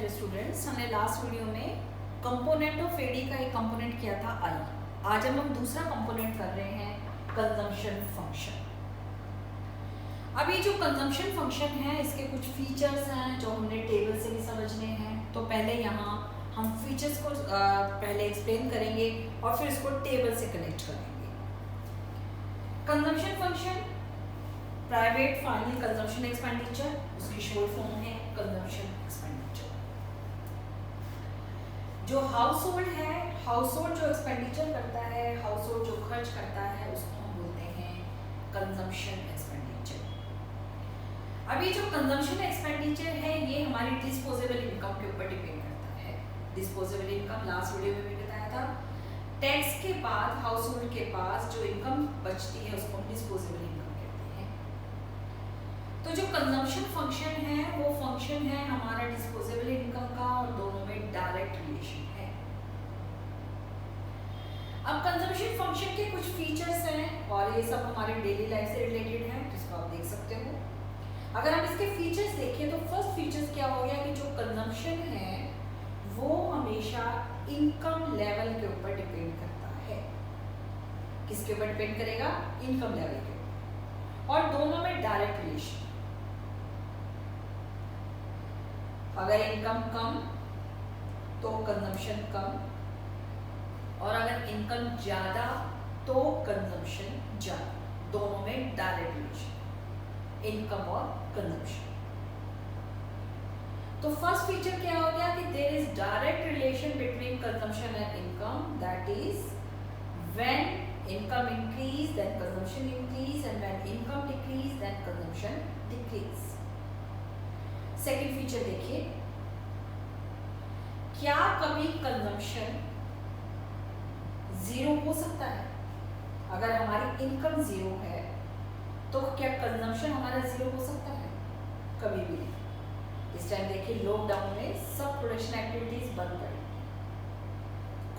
Dear students, हमने last video में component of AD का एक कंपोनेंट किया था आई। आज हम लोग दूसरा कंपोनेंट कर रहे हैं कंजम्पशन फंक्शन। अब ये जो कंजम्पशन फंक्शन है इसके कुछ फीचर्स हैं जो हमने टेबल से भी समझने हैं। तो पहले यहाँ हम फीचर्स को पहले एक्सप्लेन करेंगे और फिर इसको टेबल से कनेक्ट करेंगे। Consumption function private final consumption expenditure, उसकी शॉर्ट फॉर्म है कंजम्पशन एक्सपेंडिचर। जो हाउस होल्ड है, हाउस होल्ड जो एक्सपेंडिचर करता है, हाउस होल्ड जो खर्च करता है, उसको हम बोलते हैं कंजम्पशन एक्सपेंडिचर। अब ये जो कंजम्पशन एक्सपेंडिचर है ये हमारी डिस्पोजेबल इनकम के ऊपर डिपेंड करता है। डिस्पोजेबल इनकम लास्ट वीडियो में भी बताया था, टैक्स के बाद हाउस होल्ड के पास जो इनकम बचती है उसको हम डिस्पोजेबल इनकम कहते हैं। तो जो कंजम्पशन फंक्शन है वो फंक्शन है हमारा डिस्पोजेबल इनकम का और दोनों में डायरेक्ट रिलेशन है। अब कंजम्पशन फंक्शन के कुछ फीचर्स हैं और ये सब हमारे डेली लाइफ से रिलेटेड है, जिसको आप देख सकते हो। अगर हम इसके फीचर्स देखें तो फर्स्ट फीचर्स क्या हो गया कि जो कंजम्पशन है वो हमेशा इनकम लेवल के ऊपर डिपेंड करता है। किसके ऊपर डिपेंड करेगा? इनकम लेवल के ऊपर, और दोनों में डायरेक्ट रिलेशन। अगर इनकम कम तो कंजम्पशन कम, और अगर इनकम ज्यादा तो कंजम्पशन ज्यादा, दोनों में डायरेक्ट रिलेशन इनकम और कंजम्पशन। तो फर्स्ट फीचर क्या हो गया कि there is direct relation between consumption and income, that is when income increase then consumption increase and when income decrease then consumption decrease। Second feature देखिए, क्या कभी consumption zero हो सकता है? अगर हमारी इनकम जीरो है तो क्या कंजम्पशन हमारा जीरो हो सकता है? कभी भी नहीं। इस टाइम देखिए लॉकडाउन में सब प्रोडक्शन एक्टिविटीज बंद पड़ी,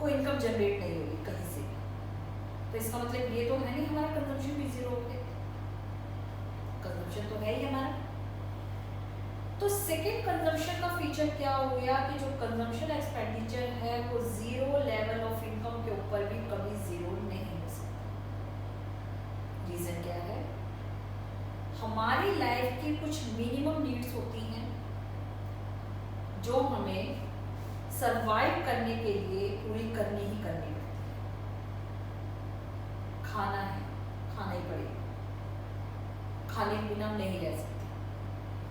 कोई इनकम जनरेट नहीं होगी कहीं से, तो इसका मतलब ये तो है नहीं हमारा कंजम्पशन भी जीरो हो गया। कंजम्पशन तो है ही हमारा। तो सेकेंड कंजम्पशन का फीचर क्या हो गया कि जो कंजम्पशन एक्सपेंडिचर है वो जीरो लेवल ऑफ इनकम के ऊपर भी कभी जीरो नहीं हो सकता। रीजन क्या है? हमारी लाइफ की कुछ मिनिमम नीड्स होती हैं जो हमें सरवाइव करने के लिए पूरी करनी ही करनी है। खाना है, खाना ही पड़ेगा, खाने के बिना हम नहीं रह सकते।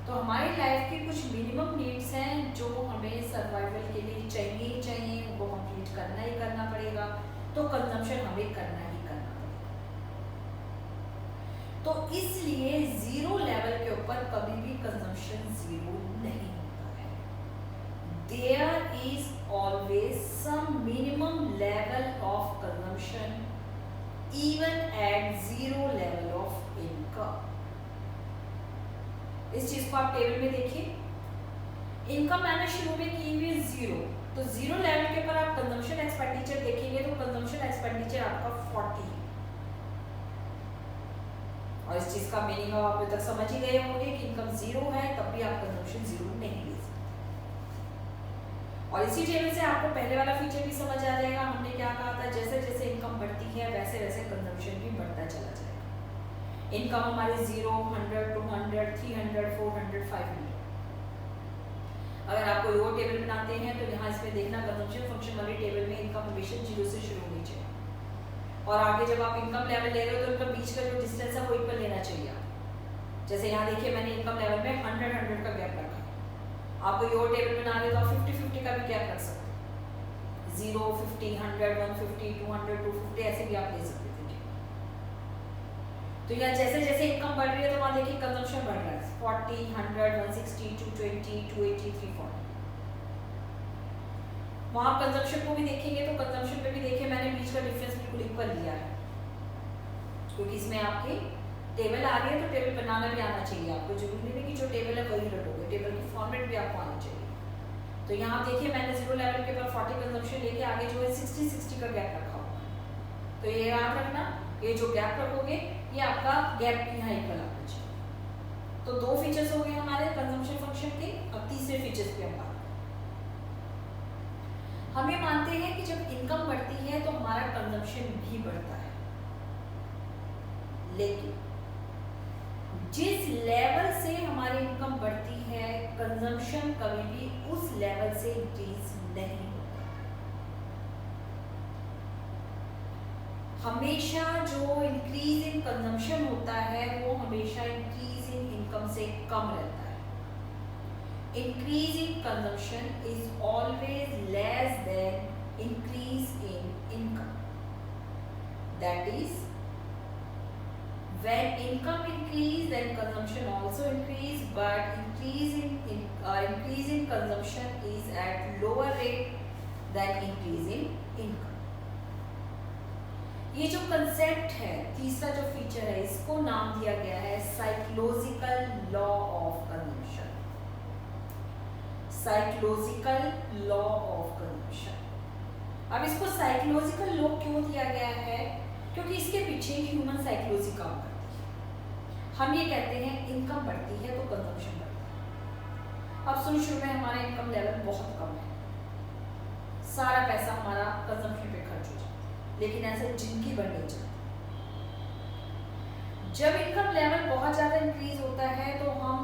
तो हमारी लाइफ की कुछ मिनिमम नीड्स हैं जो हमें सर्वाइवल के लिए चाहिए ही चाहिए, उनको कंप्लीट करना ही करना पड़ेगा, तो कंजम्पशन हमें करना ही करना पड़ेगा। तो इसलिए जीरो लेवल के ऊपर कभी भी कंजम्पशन जीरो नहीं होता है। There is always some minimum level of consumption even at zero level of income। इस चीज को आप टेबल में देखिए, इनकम मैंने शुरू में की हुई जीरो, तो जीरो लेवल के ऊपर आप कंजम्पशन एक्सपेंडिचर देखेंगे तो कंजम्पशन एक्सपेंडिचर आपका 40 है। और इस चीज का मीनिंग आप अभी तक समझ ही गए होंगे कि इनकम जीरो है तब भी आप कंजम्पशन जीरो नहीं ले सकते। और इसी टेबल से आपको पहले वाला फीचर भी समझ आ जाएगा। हमने क्या कहा था, जैसे जैसे इनकम बढ़ती है वैसे वैसे कंजम्पशन भी बढ़ता चला जाएगा। इनकम हमारी 0, 100, 200, 300, 400, 500। अगर आप कोई और टेबल बनाते हैं तो यहाँ इसमें देखना कंजम्पशन फंक्शन वाली टेबल में इनकम हमेशा 0 से शुरू होनी चाहिए, और आगे जब आप इनकम लेवल ले रहे हो तो उनका बीच का जो डिस्टेंस है वो इक्वल लेना चाहिए। जैसे यहाँ देखिए मैंने इनकम लेवल में 100 का गैप रखा, आप कोई और टेबल बना रहे तो आप 50-50 का भी गैप रख सकते हैं। 0, 50, 100, 150, 200, 250 ऐसे भी आप ले सकते थे। तो यहाँ जैसे जैसे इनकम बढ़ रही है तो वहाँ देखिए कंजम्पशन बढ़ रहा है, 40, 100, 160, 220, 280, 340। वहाँ कंजम्पशन को भी देखेंगे तो कंजम्पशन पे भी देखिए मैंने बीच का डिफरेंस बिल्कुल इक्वल लिया है, क्योंकि इसमें आपकी टेबल आ रही है तो टेबल बनाना भी आना चाहिए आपको। जरूरी नहीं कि जो टेबल है वही रटोगे, टेबल की फॉर्मेट भी आपको आनी चाहिए। तो यहाँ देखिए मैंने जीरो लेवल के ऊपर 40 कंजम्पशन लेके आगे जो है 60 का गैप रखा हुआ है। तो ये याद रखना, ये जो गैप रखोगे ये आपका गैप यहाँ इक्वल आना चाहिए। तो दो फीचर्स हो गए हमारे कंजम्पशन फंक्शन के। अब तीसरे फीचर्स पे हम बात हम ये मानते हैं कि जब इनकम बढ़ती है तो हमारा कंजम्पशन भी बढ़ता है, लेकिन जिस लेवल से हमारी इनकम बढ़ती है कंजम्पशन कभी भी उस लेवल से इंक्रीज नहीं होता। हमेशा जो इंक्रीज इन कंजम्पशन होता है वो हमेशा इंक्रीज इन इनकम से कम रहता है। Increase in consumption is always less than increase in income. That is when income increase then consumption also increase, but increase in consumption is at lower rate than increase in income. ये जो concept है, तीसरा जो feature है, इसको नाम दिया गया है psychological law of consumption. Psychological law of consumption. अब इसको साइकोलॉजिकल लॉ क्यों दिया गया है? क्योंकि इसके पीछे ह्यूमन साइकोलॉजी काम करती है। हम ये कहते हैं इनकम बढ़ती है तो कंजम्पशन बढ़ता है। अब शुरू में हमारा इनकम लेवल बहुत कम है, सारा पैसा हमारा कंजम्पशन पे खर्च हो जाता है, लेकिन ऐसे जिंदगी बढ़ नहीं जाती। जब इनकम लेवल बहुत ज़्यादा इंक्रीज होता है तो हम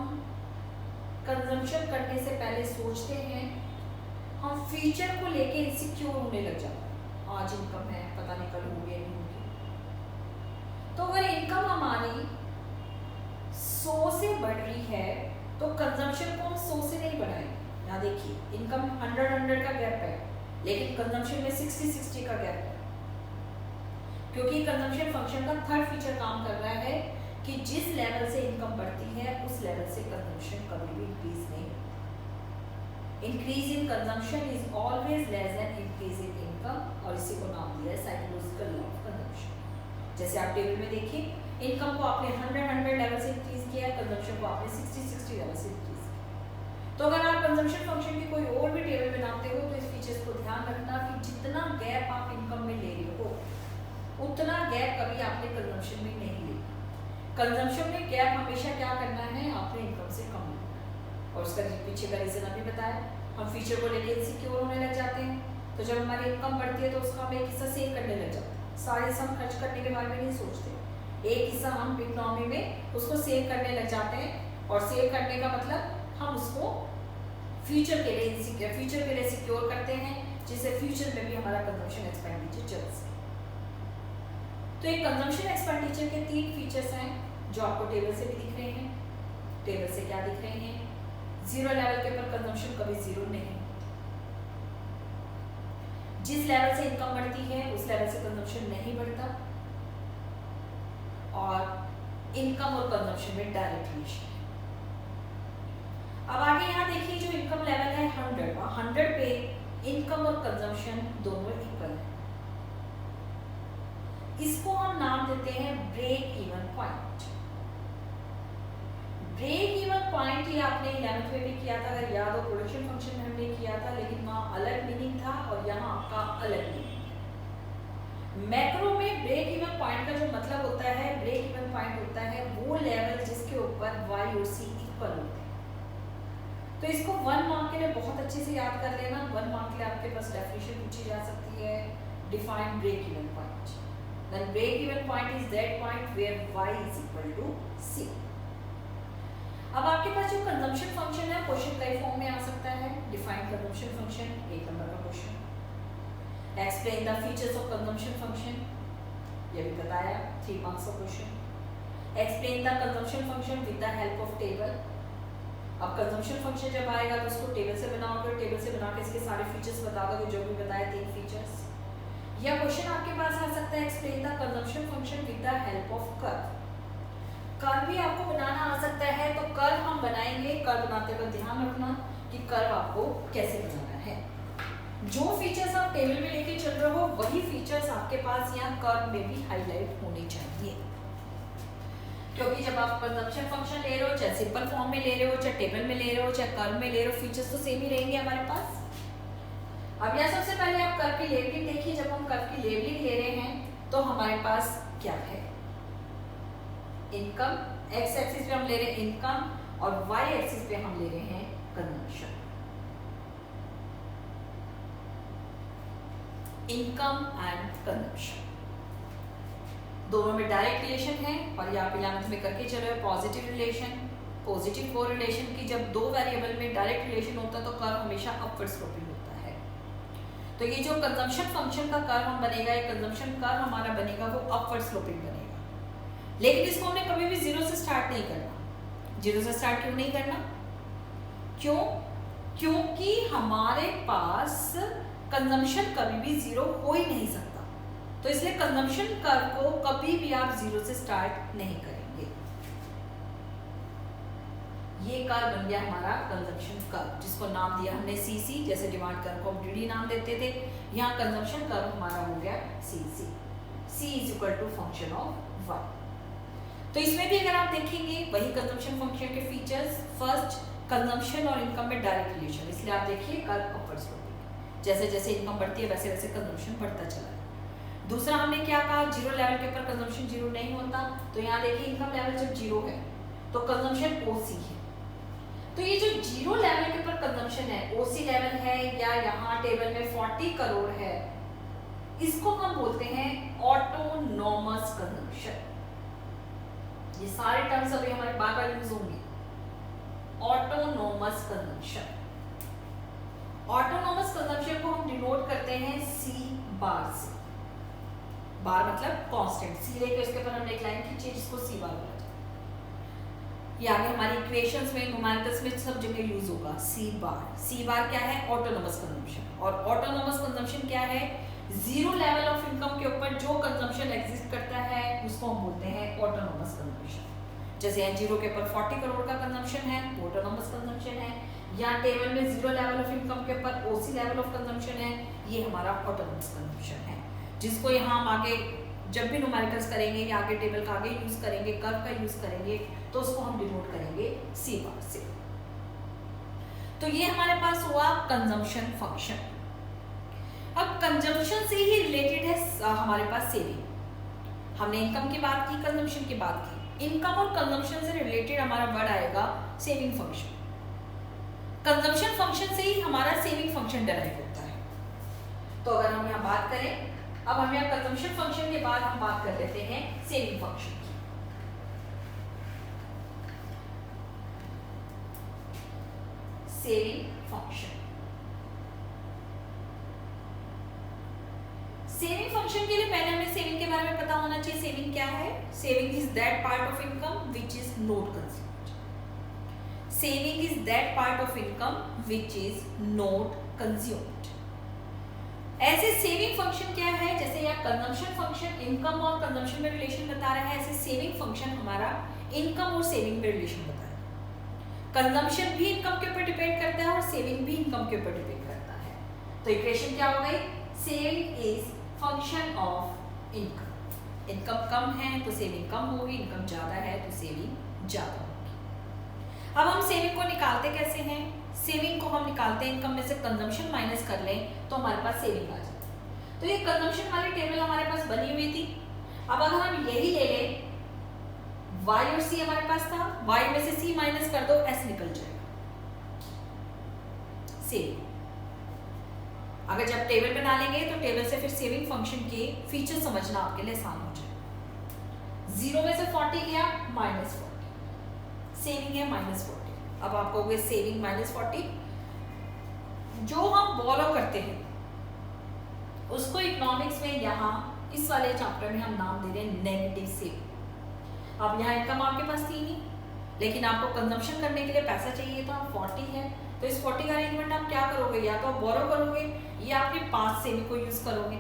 कंजम्पशन करने से पहले सोचते हैं, हम फ्यूचर को लेके इनसिक्योर होने लग जाते हैं। आज इनकम है, पता नहीं कल होगी या नहीं होगी। तो अगर इनकम हमारी 100 से बढ़ रही है तो कंजम्पशन को हम 100 से नहीं बढ़ाएंगे। यहाँ देखिए, इनकम 100 का गैप है, लेकिन कंजम्पशन में 60 का गैप है, क्योंकि कंजम्पशन फंक्शन का थर्ड फीचर काम कर रहा है कि जिस लेवल से इनकम बढ़ती है उस लेवल से कंजम्पशन कभी भी इंक्रीज नहीं होता। Increase in consumption is always less than increase in income, और इसी को नाम दिया है साइकोलॉजिकल लॉ ऑफ कंजम्पशन। जैसे आप टेबल में देखिए, इनकम को आपने 100 लेवल से इंक्रीज किया, कंजम्पशन को आपने 60 लेवल से इंक्रीज किया। तो अगर आप कंजम्पशन फंक्शन की कोई और भी टेबल बनाते हो तो इस फीचर्स को ध्यान रखना कि जितना गैप आप इनकम में ले रहे हो उतना गैप कभी आपने कंजम्पशन में नहीं ले। कंजम्पशन में गैप हमेशा क्या करना है, आपने इनकम से कम लेना है। और उसका पीछे का रीजन अभी बताया, हम फ्यूचर को लेकर इनसिक्योर होने लग जाते हैं। तो जब हमारी इनकम बढ़ती है तो उसका हम एक हिस्सा सेव करने लग जाते हैं। सारे हिस्सा हम खर्च करने के बारे में नहीं सोचते, एक हिस्सा हम इकोनॉमी में उसको सेव करने लग जाते हैं। और सेव करने का मतलब हम उसको फ्यूचर के लिए सिक्योर करते हैं, जिससे फ्यूचर में भी हमारा कंजम्पशन एक्सपेंडिचर चल सके। तो एक कंजम्पशन एक्सपेंडिचर के 3 फीचर्स हैं जो आपको टेबल से भी दिख रहे हैं। टेबल से क्या दिख रहे हैं? जीरो लेवल के ऊपर कंजम्पशन कभी जीरो नहीं, जिस लेवल से इनकम बढ़ती है उस लेवल से कंजम्पशन नहीं बढ़ता, और इनकम और कंजम्पशन में डायरेक्ट रिलेशन है। अब आगे यहाँ देखिए, जो इनकम लेवल है 100 पे इनकम और कंजम्पशन दोनों इक्वल है। इसको हम नाम देते हैं break even point. Break even point ये आपने 11th में भी किया था, अगर याद हो, प्रोडक्शन फंक्शन में हमने किया था, लेकिन वहाँ अलग मीनिंग था और यहाँ आपका अलग मीनिंग है। मैक्रो में ब्रेक इवन पॉइंट का जो मतलब होता है, ब्रेक इवन पॉइंट होता है वो लेवल जिसके ऊपर y और c इक्वल होते हैं। तो इसको 1 मार्क के लिए बहुत अच्छे से याद कर लेना। 1 मार्क के लिए आपके पास डेफिनेशन पूछी जा सकती है, define break even point. Then break even point is that point where y is equal to c. अब आपके पास जो कंजम्पशन फंक्शन है क्वेश्चन कई फॉर्म में आ सकता है। डिफाइन कंजम्पशन फंक्शन 1 नंबर का question. Explain the features of consumption function, ये भी बताया, 3 मार्क्स का question. Explain the consumption function with the help of table. अब कंजम्पशन फंक्शन जब आएगा तो उसको टेबल से बनाओगे, टेबल से बना के इसके सारे फीचर्स बता दोगे जो भी बताया 3 फीचर्स। या क्वेश्चन आपके पास आ सकता है, explain the consumption function with the help of curve. Curve भी आपको बनाना आ सकता है, तो कर्व हम बनाएंगे। कर्व बनाते वक्त ध्यान रखना कि कर्व आपको कैसे बनाना है। जो फीचर्स आप टेबल में लेके चल रहे हो वही फीचर्स आपके पास यहाँ कर्व में भी हाईलाइट होने चाहिए, क्योंकि जब आप कंजम्पशन फंक्शन ले रहे हो, चाहे सिंपल फॉर्म में ले रहे हो, चाहे टेबल में ले रहे हो, चाहे कर्व में ले रहे हो, फीचर्स तो सेम ही रहेंगे हमारे पास। अब यहाँ सबसे पहले आप कर्व की लेबलिंग देखिए। जब हम कर्व की लेबलिंग ले रहे हैं तो हमारे पास क्या है? इनकम, एक्स एक्सिस पे हम ले रहे हैं इनकम और वाई एक्सिस पे हम ले रहे हैं कंजम्पशन। Income and consumption. दोनों में डायरेक्ट रिलेशन है और ये आप 11th में करके चलो पॉजिटिव रिलेशन, पॉजिटिव कोरिलेशन की जब दो वेरिएबल में डायरेक्ट रिलेशन होता है तो कर्व हमेशा अपवर्ड स्लोपिंग होता है। तो ये जो कंजम्पशन फंक्शन का कर्व हम बनेगा, ये कंजम्पशन कर्व हमारा बनेगा वो अपवर्ड स्लोपिंग बनेगा, लेकिन इसको हमने कभी भी जीरो से स्टार्ट नहीं करना। जीरो से स्टार्ट क्यों नहीं करना? क्यों? क्योंकि हमारे पास कंजम्पशन कभी भी जीरो हो ही नहीं सकता, तो इसलिए कंजम्पशन कर्व को कभी भी आप जीरो से स्टार्ट नहीं करेंगे। ये कर्व बन गया हमारा कंजम्पशन कर्व, जिसको नाम दिया हमने सीसी, जैसे डिमांड कर्व को हम डीडी नाम देते थे, यहाँ कंजम्पशन कर्व हमारा हो गया CC. C is equal to function of 1। तो इसमें भी अगर आप देखेंगे वही कंजम्पशन फंक्शन के फीचर्स, फर्स्ट कंजम्पशन और इनकम में डायरेक्ट रिलेशन, इसलिए आप देखिए कर्व अपवर्ड स्लोपिंग, जैसे जैसे इनकम बढ़ती है वैसे वैसे कंजम्पशन बढ़ता चला है। दूसरा हमने क्या कहा, जीरो लेवल के ऊपर कंजम्पशन जीरो नहीं होता, तो यहाँ देखिए इनकम लेवल जब जीरो है तो कंजम्पशन ओसी है। तो ये जो जीरो लेवल के ऊपर कंजम्पशन है, ओसी लेवल है या यहाँ टेबल में 40 करोड़ है, इसको हम बोलते हैं ऑटोनॉमस कंजम्पशन। ये सारे टर्म्स अभी हमारे बार बार यूज होंगे। ऑटोनॉमस कंजम्पशन, ऑटोनॉमस कंजम्पशन को हम डिनोट करते हैं सी बार से। बार मतलब कांस्टेंट, सी लेके उसके ऊपर हमने एक लाइन खींची जिसको सी बार बोला। ये आगे हमारी इक्वेशंस में, न्यूमेरिकल्स में सब जगह यूज होगा सी बार। सी बार क्या है? Autonomous consumption. और ऑटोनॉमस कंजम्पशन क्या है? जीरो लेवल ऑफ इनकम के ऊपर जो कंजम्पशन एग्जिस्ट करता है उसको हम बोलते हैं ऑटोनॉमस कंजम्पशन। जैसे यहाँ जीरो के ऊपर 40 करोड़ का कंजम्पशन है, ऑटोनॉमस कंजम्पशन है। यहाँ टेबल में जीरो लेवल ऑफ इनकम के ऊपर ओसी लेवल ऑफ कंजम्पशन है, ये हमारा ऑटोनॉमस कंजम्पशन है, जिसको यहाँ हम आगे जब भी न्यूमेरिकल्स करेंगे या आगे टेबल का आगे यूज करेंगे, कर्व का यूज करेंगे, तो उसको हम डिनोट करेंगे सी बार से। तो ये हमारे पास हुआ कंजम्पशन फंक्शन। अब कंजम्पशन से ही रिलेटेड है हमारे पास सेविंग। हमने इनकम की बात की, कंजम्पशन की बात की, इनकम और कंजम्पशन से रिलेटेड हमारा वर्ड आएगा सेविंग फंक्शन। कंजम्पशन फंक्शन से ही हमारा सेविंग फंक्शन डेराइव होता है। तो अगर हम यहाँ बात करें, अब हम यहाँ कंजम्पशन फंक्शन के बाद हम बात कर लेते हैं सेविंग फंक्शन की। सेविंग फंक्शन, सेविंग फंक्शन के लिए पहले हमें सेविंग के बारे में पता होना चाहिए। सेविंग क्या है? Saving is that part of income which is not consumed. Saving is that part of income which is not consumed. ऐसे सेविंग फंक्शन क्या है? जैसे यहाँ कंजम्पशन फंक्शन इनकम और कंजम्पशन में रिलेशन बता रहा है, ऐसे सेविंग फंक्शन हमारा इनकम और सेविंग में रिलेशन बता रहा है। कंजम्पशन भी इनकम के ऊपर डिपेंड करता है और सेविंग भी इनकम के ऊपर डिपेंड करता है। तो इक्वेशन क्या हो गई? Saving is function of income. Income कम है तो सेविंग कम होगी, इनकम ज्यादा है तो सेविंग ज्यादा होगी। अब हम सेविंग को निकालते कैसे हैं? सेविंग को हम निकालते हैं इनकम में से कंजम्पशन माइनस कर लें तो हमारे पास सेविंग आ जाती है। तो ये कंजम्पशन वाली टेबल हमारे पास बनी हुई थी। अब अगर हम यही ले लें, y और c हमारे पास था, y में से c माइनस कर दो, s निकल जाएगा। सेविंग अगर जब टेबल बना लेंगे तो टेबल से फिर सेविंग फंक्शन के फीचर समझना आपके लिए आसान हो जाएगा। 0 में से 40 गया, -40, सेविंग है -40। अब आपको हो गए सेविंग -40। जो हम बोरो करते हैं उसको इकोनॉमिक्स में यहाँ इस वाले चैप्टर में हम नाम दे रहे हैं नेगेटिव सेविंग। अब यहाँ इनकम आपके पास थी नहीं, लेकिन आपको कंजम्पशन करने के लिए पैसा चाहिए था, 40 है, तो इस 40 का अरेंजमेंट आप क्या करोगे? या तो आप बोरो करोगे या अपने पास सेविंग को यूज करोगे।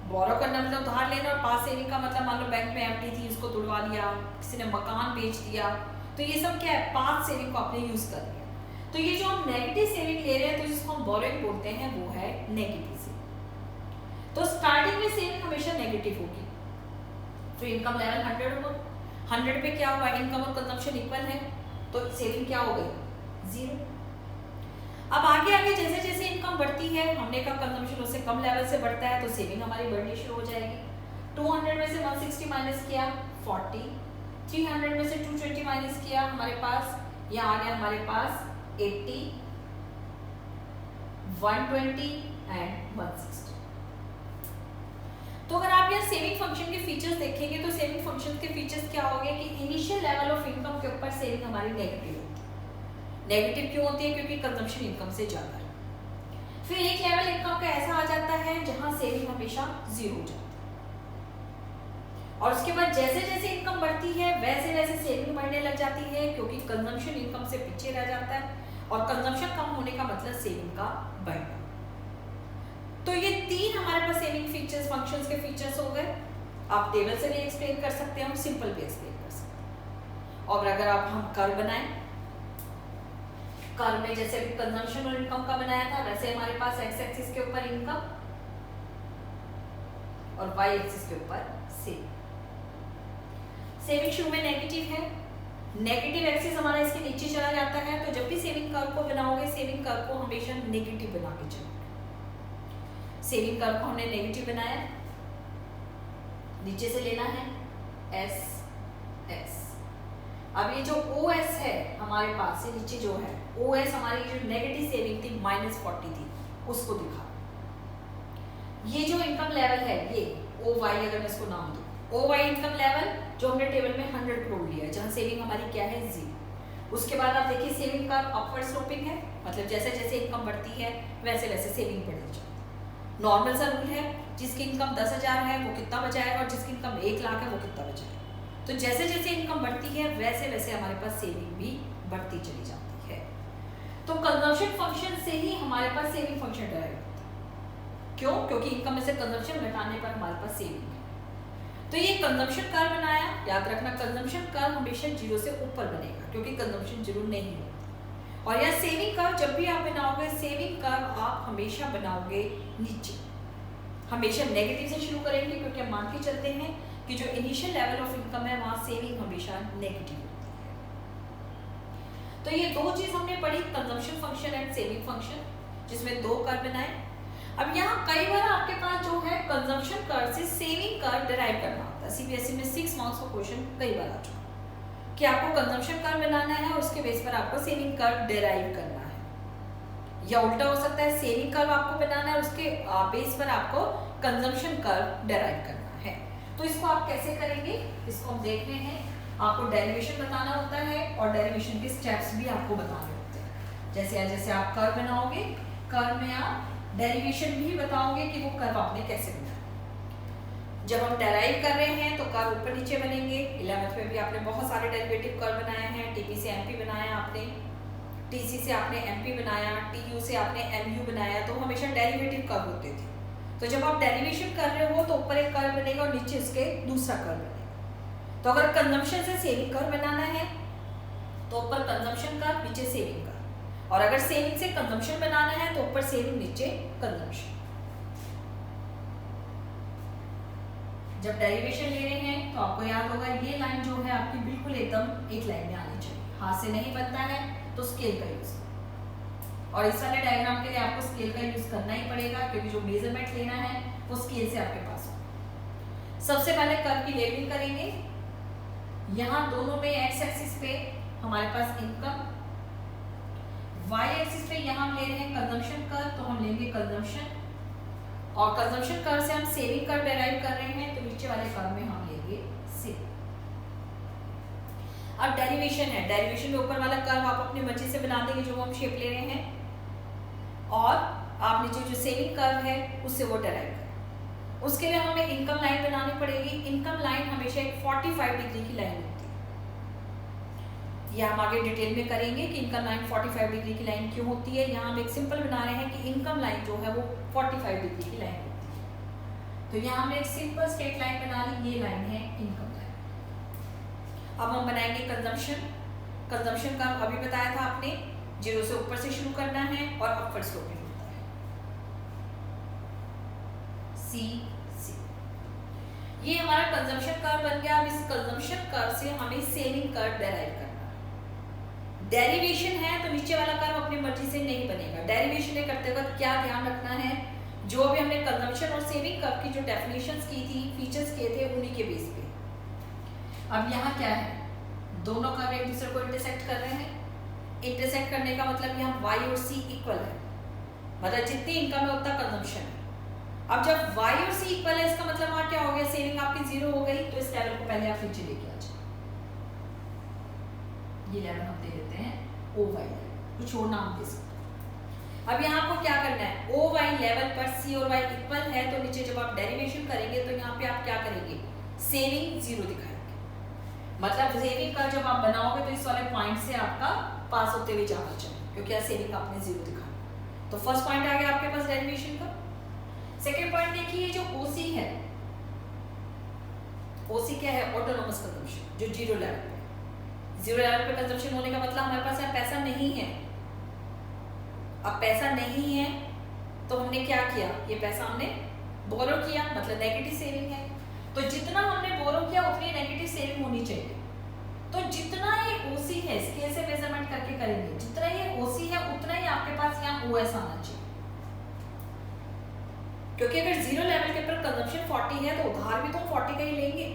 बोरो करना मतलब उधार लेना, और पास सेविंग का मतलब मान लो बैंक में एफडी थी, उसको तुड़वा लिया, किसी ने मकान बेच दिया, तो ये सब क्या है? पास सेविंग को आपने यूज कर लिया। तो ये जो हम नेगेटिव सेविंग ले रहे हैं तो जिसको हम बोरोइंग बोलते हैं वो है नेगेटिव सेविंग। तो स्टार्टिंग में सेविंग हमेशा नेगेटिव होगी। तो इनकम लेवल 100 होगा, 100 पे क्या हुआ? इनकम और कंजम्पशन इक्वल है, तो सेविंग क्या हो गई? 0। अब आगे आगे जैसे जैसे इनकम बढ़ती है, हमने कहा कंजम्पशन उससे कम लेवल से बढ़ता है, तो सेविंग हमारी बढ़नी शुरू हो जाएगी। 200 में से 160 माइनस किया 40, 300 में से 220 माइनस किया, हमारे पास यहाँ आ गया हमारे पास 80, 120 एंड 160। तो अगर आप यहाँ सेविंग फंक्शन के फीचर्स देखेंगे तो सेविंग फंक्शन के फीचर्स क्या हो गए कि इनिशियल लेवल ऑफ इनकम के ऊपर सेविंग हमारी नेगेटिव होती है। नेगेटिव क्यों होती है? क्योंकि कंजम्पशन इनकम से ज़्यादा है। फिर एक लेवल इनकम का ऐसा आ जाता है जहां सेविंग हमेशा जीरो हो जाती है, और उसके बाद जैसे जैसे इनकम बढ़ती है वैसे वैसे सेविंग बढ़ने लग जाती है, क्योंकि कंजम्पशन इनकम से पीछे रह जाता है, और कंजम्पशन कम होने का मतलब सेविंग का बढ़ना। तो ये तीन हमारे पास सेविंग फीचर्स, फंक्शंस के फीचर्स हो गए। आप टेबल से भी एक्सप्लेन कर सकते हैं, हम सिंपल भी एक्सप्लेन कर सकते हैं। और अगर आप हम कर्व बनाएं, कर्व में जैसे भी कंजम्पशन और इनकम का बनाया था वैसे हमारे पास एक्स एक्सिस के ऊपर इनकम और वाई एक्सिस के ऊपर सेविंग। सेविंग शुरू में नेगेटिव है, नेगेटिव एक्सिस हमारा इसके नीचे चला जाता है, तो जब भी सेविंग कर्व को बनाओगे सेविंग कर्व को हमेशा नेगेटिव बना के चलोगे। सेविंग कर्व को हमने नेगेटिव बनाया, नीचे से लेना है एस एस। अब ये जो ओ एस है हमारे पास से नीचे जो है ओ एस, हमारी जो नेगेटिव सेविंग थी -40 थी, उसको दिखा। ये जो इनकम लेवल है ये ओ वाई, अगर मैं इसको नाम दूं ओ वाई इनकम लेवल, जो हमने टेबल में 100 करोड़ लिया है, जहां सेविंग हमारी क्या है 0। उसके बाद आप देखिए सेविंग का अपवर्ड स्लोपिंग है, मतलब जैसे जैसे इनकम बढ़ती है वैसे वैसे सेविंग बढ़ती जाती है। नॉर्मल सा रूल है, जिसकी इनकम 10,000 है वो कितना बचाएगा, और जिसकी इनकम 1 लाख है वो कितना बचाएगा। तो जैसे जैसे इनकम बढ़ती है वैसे वैसे हमारे पास सेविंग भी बढ़ती चली जाती है। तो कंजम्पशन फंक्शन से ही हमारे पास सेविंग फंक्शन डराइव होता है। क्यों? क्योंकि इनकम में से कंजम्पशन घटाने पर हमारे पास सेविंग है। तो ये कंजम्पशन कर्व बनाया, याद रखना कंजम्पशन कर्व हमेशा 0 से ऊपर बनेगा, क्योंकि कंजम्पशन 0 नहीं होता। और यह सेविंग कर्व जब भी आप बनाओगे, सेविंग कर्व आप हमेशा बनाओगे नीचे, हमेशा नेगेटिव से शुरू करेंगे, क्योंकि हम मान के चलते हैं कि जो इनिशियल लेवल ऑफ इनकम है वहां सेविंग हमेशा नेगेटिव होती है। तो ये दो चीज हमने पढ़ी, consumption function and saving function, जिसमें दो कर्व बनाए। अब यहाँ कई बार आपके पास जो है कंजम्पशन कर्व से सेविंग कर्व डिराइव करना होता है। सीबीएसई में 6 मार्क्स का क्वेश्चन कई बार आ चुका कि आपको कंजम्पशन कर्व बनाना है, उसके बेस पर आपको सेविंग कर्व डिराइव करना है, या उल्टा हो सकता है सेविंग कर्व आपको बनाना है, उसके बेस पर आपको कंजम्पशन कर्व डिराइव करना है। तो इसको आप कैसे करेंगे, इसको हम देख रहे हैं। आपको डेरिवेशन बताना होता है और डेरिवेशन के स्टेप्स भी आपको बताने होते हैं। जैसे जैसे आप कर्व बनाओगे, कर्व में आप डेरिवेशन भी बताओगे कि वो कर्व आपने कैसे बनाया। जब हम डेराइव कर रहे हैं तो कर्व ऊपर नीचे बनेंगे। 11th में भी आपने बहुत सारे डेरिवेटिव कर्व बनाए हैं। टीपी से एमपी बनाया आपने, टीसी से आपने एमपी बनाया, टीयू से आपने एमयू बनाया, तो हमेशा डेरिवेटिव कर्व होते थे। तो जब आप डेरिवेशन कर रहे हो तो ऊपर एक कर्व बनेगा और नीचे उसके दूसरा कर्व बनेगा। तो अगर कंजम्पशन से सेविंग कर्व बनाना है तो ऊपर कंजम्पशन कर्व, नीचे सेविंग कर्व, और अगर सेविंग से कंजम्पशन बनाना है तो ऊपर सेविंग, नीचे कंजम्पशन। जब डेरिवेशन ले रहे हैं तो आपको याद होगा ये लाइन जो है आपकी बिल्कुल एकदम एक लाइन में आनी चाहिए। हाथ से नहीं बनता है तो स्केल का यूज, और इस वाले डायग्राम के लिए आपको स्केल का यूज करना ही पड़ेगा, क्योंकि जो मेजरमेंट लेना है वो स्केल से आपके पास हो। सबसे पहले कर्व की लेबलिंग करेंगे। यहाँ दोनों में एक्स एक्सिस पे हमारे पास इनकम, वाई एक्सिस पे यहाँ हम ले रहे हैं कंजम्पशन कर्व, तो हम लेंगे कंजम्पशन, और कंजम्पशन कर्व से हम सेविंग कर्व डेराइव कर रहे हैं, तो नीचे वाले कर्व में हम लेंगे सेविंग। अब डेरिवेशन है, डेरिवेशन में ऊपर वाला कर्व आप अपनी मर्जी से बना देंगे जो हम शेप ले रहे हैं, और आप नीचे जो सेविंग कर्व है उससे वो डेराइव करें। उसके लिए हमें इनकम लाइन बनानी पड़ेगी। इनकम लाइन हमेशा एक 45 डिग्री की लाइन होती है। यह हम आगे डिटेल में करेंगे कि इनकम लाइन 45 डिग्री की लाइन क्यों होती है। यहाँ हम एक सिंपल बना रहे हैं कि इनकम लाइन जो है वो 45 डिग्री की लाइन होती है। तो यहाँ हमने एक सिंपल स्ट्रेट लाइन बना ली, ये लाइन है इनकम लाइन। अब हम बनाएंगे कंजम्पशन। कंजम्पशन का अभी बताया था आपने, 0 से ऊपर से शुरू करना है और अपवर्ड स्लोपिंग होता है, सी सी। ये हमारा कंजम्पशन कर्व बन गया। अब इस कंजम्पशन कर्व से हमें सेविंग कर्व डेराइव करना है। डेरिवेशन है तो नीचे वाला कर्व अपनी मर्जी से नहीं बनेगा। डेरिवेशन करते वक्त क्या ध्यान रखना है, जो भी हमने कंजम्पशन और सेविंग कर्व की जो डेफिनेशंस की थी, फीचर्स किए थे, उन्हीं के बेस पे। अब यहाँ क्या है, दोनों कर्व एक दूसरे को इंटरसेक्ट कर रहे हैं। इंटरसेक्ट करने का मतलब यहाँ y और c इक्वल है, मतलब जितनी इनकम है उतना कंजम्पशन है। अब जब y और c इक्वल है इसका मतलब वहां क्या हो गया, सेविंग आपकी 0 हो गई, तो इस लेवल को पहले आप नीचे लेके आ जाओ। ये लेवल हम दे देते हैं ओ वाई लेवल, कुछ और नाम दे सकते हो। अब यहाँ आपको क्या करना है, ओ वाई लेवल पर c और y इक्वल है, तो नीचे जब आप डेरिवेशन करेंगे तो यहाँ पे आप क्या करेंगे, सेविंग 0 दिखाएंगे। मतलब सेविंग का जब आप बनाओगे तो इस वाले पॉइंट से आपका पास होते हुए जाना चाहिए, क्योंकि यहाँ सेविंग आपने 0 दिखाया। तो फर्स्ट पॉइंट आ गया आपके पास डेरिवेशन का। सेकेंड पॉइंट देखिए, जो OC है, OC क्या है, ऑटोनोमस कंजम्पशन, जो 0 लेवल पे, 0 लेवल पे कंजम्पशन होने का मतलब हमारे पास यहाँ पैसा नहीं है। अब पैसा नहीं है तो हमने क्या किया, ये पैसा हमने बोरो किया, मतलब नेगेटिव सेविंग है। तो जितना हमने बोरो किया उतनी नेगेटिव सेविंग होनी चाहिए। तो जितना ये OC है, स्केल से मेजरमेंट करके करेंगे, जितना ये OC है उतना ही आपके पास यहाँ OS आना चाहिए। क्योंकि अगर 0 लेवल के ऊपर कंजम्पशन 40 है तो उधार भी तो 40 का ही लेंगे।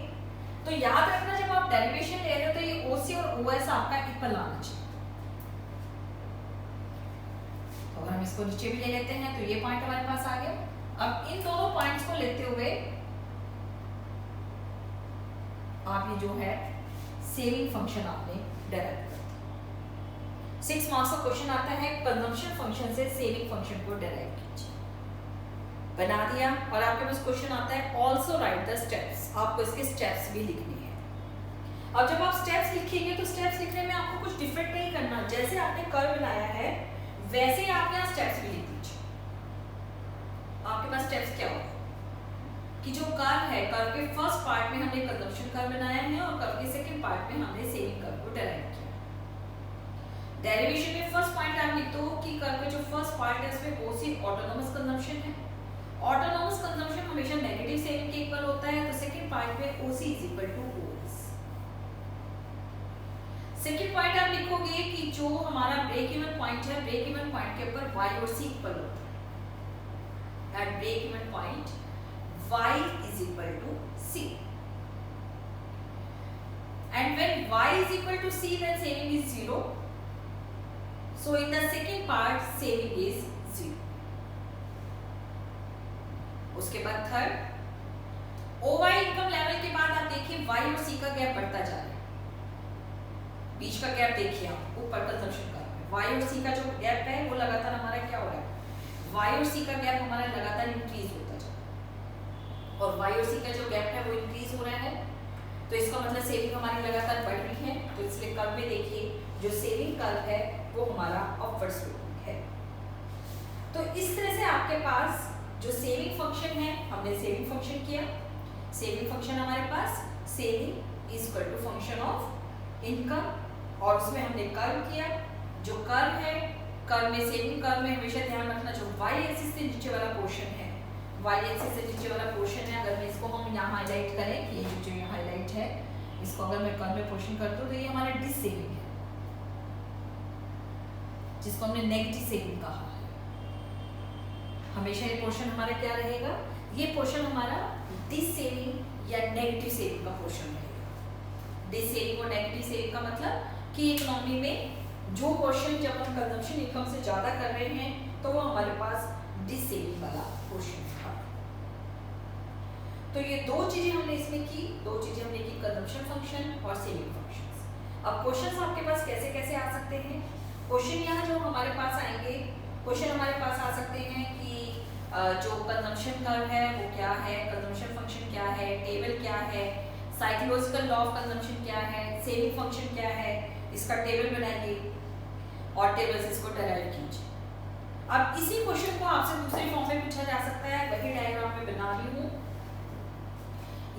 तो याद रखना, जब आप डेरिवेशन ले रहे हो तो ये OC और OS आपका इक्वल आना चाहिए। तो अगर हम इसको नीचे भी ले लेते हैं तो ये पॉइंट हमारे पास आ गया। अब इन दोनों पॉइंट्स को लेते हुए आप ये जो है सेविंग फंक्शन आपने डेराइव कर दिया। 6 मार्क्स का क्वेश्चन आता है, कंजम्पशन फंक्शन से सेविंग फंक्शन को डेराइव कीजिए। बना दिया। और आपके पास क्वेश्चन आता है, ऑल्सो राइट द स्टेप्स, आपको इसके स्टेप्स भी लिखने हैं। अब जब आप स्टेप्स लिखेंगे तो स्टेप्स लिखने में आपको कुछ डिफरेंट नहीं करना, जैसे आपने कर्व बनाया है वैसे ही आप यहाँ स्टेप्स भी लिख दीजिए। आपके पास स्टेप्स क्या होगा कि जो कर्व है, कर्व के फर्स्ट पार्ट में हमने कंजम्पशन कर्व बनाया है और कर्व के सेकंड पार्ट में हमने सेविंग कर्व को डेराइव किया। डेरिवेशन में फर्स्ट पॉइंट आप लिख दो कि कर्व का जो फर्स्ट पार्ट है उसमें OC ऑटोनोमस कंजम्पशन है। ऑटोनोमस कंजम्पशन हमेशा नेगेटिव सेविंग के इक्वल होता है, तो सेकंड पार्ट में OC is equal to OS। Second point आप लिखोगे कि जो हमारा ब्रेक इवन पॉइंट है, ब्रेक इवन पॉइंट के ऊपर Y और C इक्वल होता है। At break even point Y is equal to C, and when Y is equal to C then saving is 0, so in the second part saving is 0। उसके बाद third OY income level के बाद आप देखिए Y और C का gap बढ़ता जा रहा है। बीच का गैप देखिए आप ऊपर कंजम्पशन का, Y और C का जो गैप है वो लगातार हमारा क्या हो रहा है, Y और C का गैप हमारा लगातार इंक्रीज होता जा रहा है, और Y और C का जो गैप है वो इंक्रीज हो रहा है। तो इसका मतलब सेविंग हमारी लगातार बढ़ रही है। तो इसलिए कर्व में देखिए जो सेविंग कर्व है वो हमारा अपवर्ड स्लोपिंग है। तो इस तरह से आपके पास जो सेविंग फंक्शन है, हमने सेविंग फंक्शन किया। सेविंग फंक्शन हमारे पास saving is equal to function of income, और उसमें हमने कर्व किया। जो कर्व है, कर्व में सेविंग कर्व में हमेशा ध्यान रखना जो y एक्सिस से नीचे वाला पोर्शन है, y एक्सिस से नीचे वाला पोर्शन है, अगर मैं इसको हम यहाँ हाईलाइट करें, ये जो यहाँ हाईलाइट है, इसको अगर मैं कर्व में पोर्शन कर दूं तो ये हमारा डिस सेविंग है, जिसको हमने नेगेटिव सेविंग कहा है। हमेशा ये पोर्शन हमारा क्या रहेगा, ये पोर्शन हमारा डिस सेविंग या नेगेटिव सेविंग का पोर्शन रहेगा। डिस सेविंग और नेगेटिव सेविंग का मतलब कि इकोनॉमी में जो पोर्शन जब हम कंजम्पशन इनकम से ज्यादा कर रहे हैं तो वो हमारे पास डिस सेविंग वाला पोर्शन था। तो ये दो चीजें हमने इसमें की, दो चीजें हमने की, कंजम्पशन फंक्शन और सेविंग फंक्शंस। अब क्वेश्चंस आपके पास कैसे कैसे आ सकते हैं, क्वेश्चन यहाँ जो हमारे पास आएंगे, क्वेश्चन हमारे पास आ सकते हैं कि जो कंजम्पशन कर्व है वो क्या है, कंजम्पशन फंक्शन क्या है, टेबल क्या है, साइकोलॉजिकल लॉ ऑफ कंजम्पशन क्या है, सेविंग फंक्शन क्या है, इसका टेबल बनाइए और टेबल से इसको डेराइव कीजिए। अब इसी क्वेश्चन को आपसे दूसरे फॉर्म में पूछा जा सकता है, वही डायग्राम में बना रही हूँ।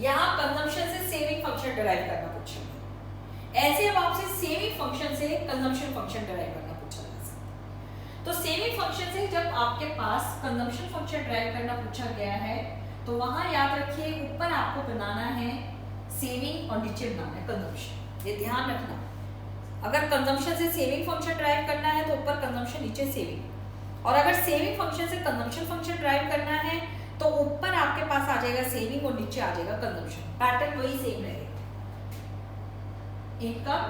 यहाँ कंजम्पशन से सेविंग फंक्शन डेराइव करना पूछा है, ऐसे अब आपसे सेविंग फंक्शन से कंजम्पशन फंक्शन डेराइव करना पूछा जा सकता है। तो सेविंग फंक्शन से जब आपके पास कंजम्पशन फंक्शन डेराइव करना पूछा गया है तो वहां याद रखिए ऊपर आपको बनाना है सेविंग और नीचे बनाना है कंजम्पशन। ये ध्यान रखना, अगर कंजम्पशन से सेविंग फंक्शन ड्राइव करना है तो ऊपर कंजम्पशन नीचे सेविंग, और अगर सेविंग फंक्शन से कंजम्पशन फंक्शन ड्राइव करना है तो ऊपर आपके पास आ जाएगा सेविंग और नीचे आ जाएगा कंजम्पशन। पैटर्न वही सेम रहेगा, इनकम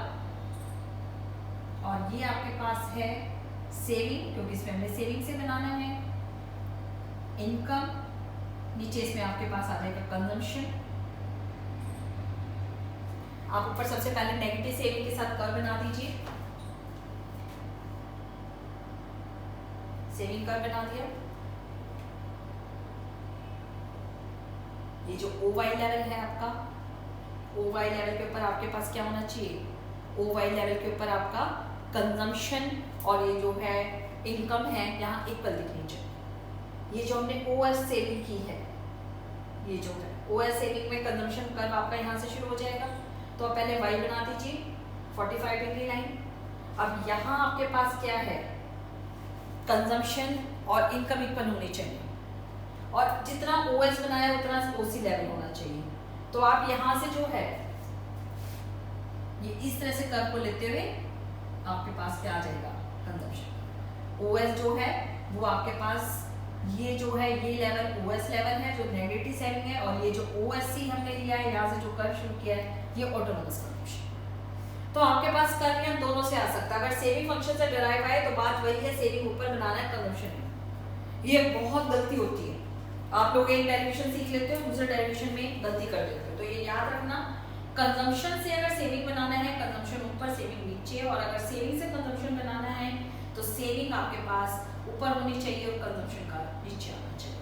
और ये आपके पास है सेविंग, क्योंकि इसमें हमने सेविंग से बनाना है, इनकम नीचे इसमें आपके पास आ जाएगा कंजम्पशन। आप ऊपर सबसे पहले नेगेटिव सेविंग के साथ कर्व बना दीजिए, सेविंग कर्व बना दिया। ये जो ओ वाई लेवल है आपका, ओ वाई लेवल के ऊपर आपके पास क्या होना चाहिए, ओ वाई लेवल के ऊपर आपका कंजम्पशन और ये जो है इनकम है यहाँ इक्वल दिखनी चाहिए। ये जो हमने ओएस सेविंग की है, ये जो है ओएस सेविंग में कंजम्पशन कर्व आपका यहाँ से शुरू हो जाएगा। तो आप पहले वाई बना दीजिए 45 डिग्री लाइन। अब यहाँ आपके पास क्या है, कंजम्पशन और इनकम इक्वल होनी चाहिए और जितना ओएस बनाया उतना ओसी लेवल होना चाहिए। तो आप यहाँ से जो है ये इस तरह से कर्व को लेते हुए आपके पास क्या आ जाएगा, कंजम्पशन। ओएस जो है वो आपके पास ये जो है ये लेवल ओएस लेवल है जो नेगेटिव सेविंग है, और ये जो ओएससी हमने लिया है यहाँ से जो कर्व शुरू किया है ये ऑटोनोमस कंजम्पशन। तो आपके पास कर्व हम दोनों से आ सकता है। अगर सेविंग फंक्शन से डिराइव आए तो बात वही है, सेविंग ऊपर बनाना है, कंजम्पशन है। ये बहुत गलती होती है, आप लोग एक डेरिवेशन सीख लेते हो दूसरे डेरिवेशन में गलती कर देते हो। तो ये याद रखना, कंजम्पशन से अगर सेविंग बनाना है कंजम्पशन ऊपर सेविंग नीचे, और अगर सेविंग से कंजम्पशन बनाना है तो सेविंग आपके पास ऊपर होनी चाहिए और कंजम्पशन का नीचे आना चाहिए।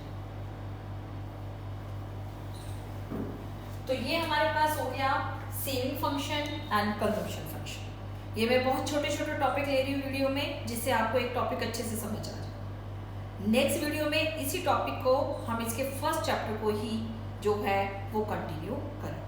तो ये हमारे पास हो गया saving function and consumption function. ये मैं बहुत छोटे छोटे टॉपिक ले रही हूँ वीडियो में, जिससे आपको एक टॉपिक अच्छे से समझ आ जाए। नेक्स्ट वीडियो में इसी टॉपिक को हम इसके फर्स्ट चैप्टर को ही जो है वो कंटिन्यू करें।